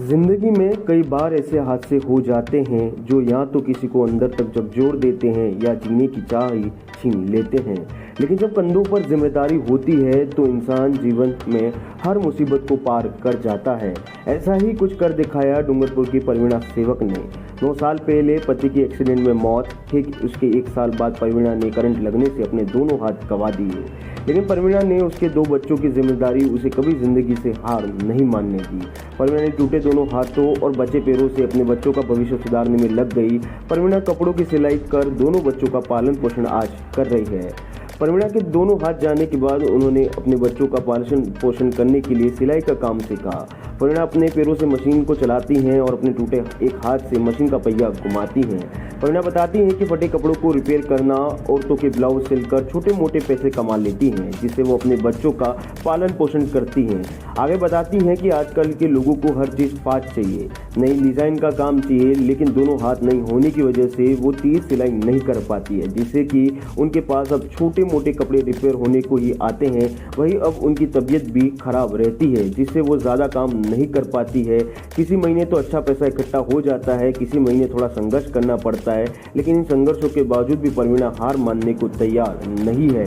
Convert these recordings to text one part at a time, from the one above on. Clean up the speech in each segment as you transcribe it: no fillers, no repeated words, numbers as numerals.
जिंदगी में कई बार ऐसे हादसे हो जाते हैं जो या तो किसी को अंदर तक झकझोर देते हैं या जीने की चाह ही छीन लेते हैं। लेकिन जब कंधों पर जिम्मेदारी होती है तो इंसान जीवन में हर मुसीबत को पार कर जाता है। ऐसा ही कुछ कर दिखाया डूंगरपुर की परवीना सेवक ने। 9 साल पहले पति की एक्सीडेंट में मौत, ठीक उसके 1 साल बाद परवीना ने करंट लगने से अपने दोनों हाथ गंवा दिए। लेकिन परवीना ने उसके 2 बच्चों की जिम्मेदारी उसे कभी जिंदगी से हार नहीं मानने दी। परवीना ने टूटे दोनों हाथों और बचे पैरों से अपने बच्चों का भविष्य सुधारने में लग गई। परवीना कपड़ों की सिलाई कर दोनों बच्चों का पालन पोषण आज कर रही है। परवीना के दोनों हाथ जाने के बाद उन्होंने अपने बच्चों का पालन पोषण करने के लिए सिलाई का काम सीखा। परवीना अपने पैरों से मशीन को चलाती हैं और अपने टूटे एक हाथ से मशीन का पहिया घुमाती हैं। परवीना बताती हैं कि फटे कपड़ों को रिपेयर करना, औरतों के ब्लाउज सिलकर छोटे मोटे पैसे कमा लेती हैं, जिससे वो अपने बच्चों का पालन पोषण करती हैं। आगे बताती हैं कि आजकल के लोगों को हर चीज़ फास्ट चाहिए, नई डिज़ाइन का काम चाहिए, लेकिन दोनों हाथ नहीं होने की वजह से वो तेज सिलाई नहीं कर पाती है, जिससे कि उनके पास अब छोटे मोटे कपड़े रिपेयर होने को ही आते हैं। वहीं अब उनकी तबीयत भी खराब रहती है, जिससे वो ज़्यादा काम नहीं कर पाती है। किसी महीने तो अच्छा पैसा इकट्ठा हो जाता है, किसी महीने थोड़ा संघर्ष करना पड़ता है, लेकिन इन संघर्षों के बावजूद भी परवीना हार मानने को तैयार नहीं है।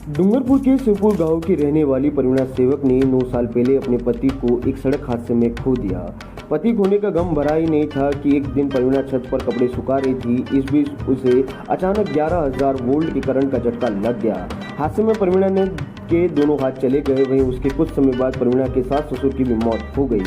डूंगरपुर के शिवपुर गांव की रहने वाली परवीना सेवक ने 9 साल पहले अपने पति को एक सड़क हादसे में खो दिया। पति खोने का गम भरा ही नहीं था कि एक दिन परवीना छत पर कपड़े सुखा रही थी। इस बीच उसे अचानक 11,000 वोल्ट के करंट का झटका लग गया। हादसे में परवीना ने के दोनों हाथ चले गए। वहीं उसके कुछ समय बाद परवीना के सास ससुर की भी मौत हो गई।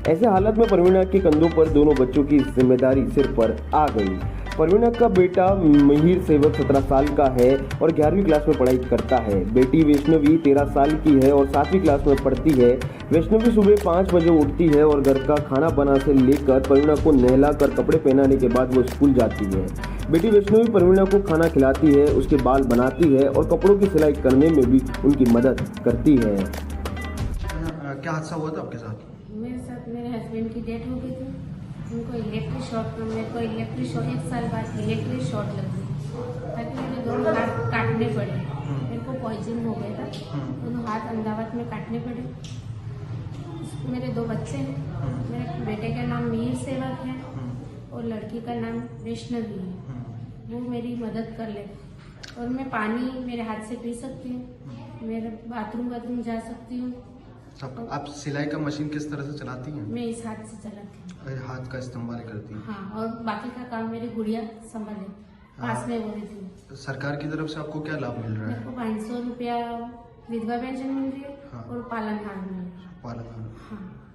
ऐसे हालत में परवीना के कंधों पर दोनों बच्चों की जिम्मेदारी सिर पर आ गई। परवीना का बेटा मिहिर सेवक 17 साल का है और 11वीं क्लास में पढ़ाई करता है। बेटी वैष्णवी 13 साल की है और 7वीं क्लास में पढ़ती है। वैष्णवी सुबह 5 बजे उठती है और घर का खाना बना से लेकर परवीना को नहलाकर कपड़े पहनाने के बाद वो स्कूल जाती है। बेटी वैष्णवी परवीना को खाना खिलाती है, उसके बाल बनाती है और कपड़ों की सिलाई करने में भी उनकी मदद करती है। क्या हादसा हुआ था आपके साथ? मेरे साथ मेरे हस्बैंड की डेथ हो गई थी। उनको इलेक्ट्रिक शॉक, मेरे को इलेक्ट्रिक शॉक 1 साल बाद इलेक्ट्रिक शॉक लग गई, ताकि मेरे दोनों हाथ काटने पड़े। मेरे को पॉइजन हो गया था, दोनों हाथ अहमदाबाद में काटने पड़े। मेरे 2 बच्चे हैं। मेरे बेटे का नाम मिहिर सेवक है और लड़की का नाम वैष्णवी है। वो मेरी मदद कर ले और मैं पानी मेरे हाथ से पी सकती हूँ, मेरे बाथरूम जा सकती हूँ। आप सिलाई का मशीन किस तरह से चलाती हैं? मैं इस हाथ से चलाती हूँ, हाथ का इस्तेमाल करती हैं? हाँ, और बाकी का काम मेरी गुड़िया संभाले, पास में वो भी थी। सरकार की तरफ से आपको क्या लाभ मिल रहा है? मेरे को 500 रुपया विधवा पेंशन मिल रही है। हाँ। और पालन हार मिल रहा है। पालन। हाँ।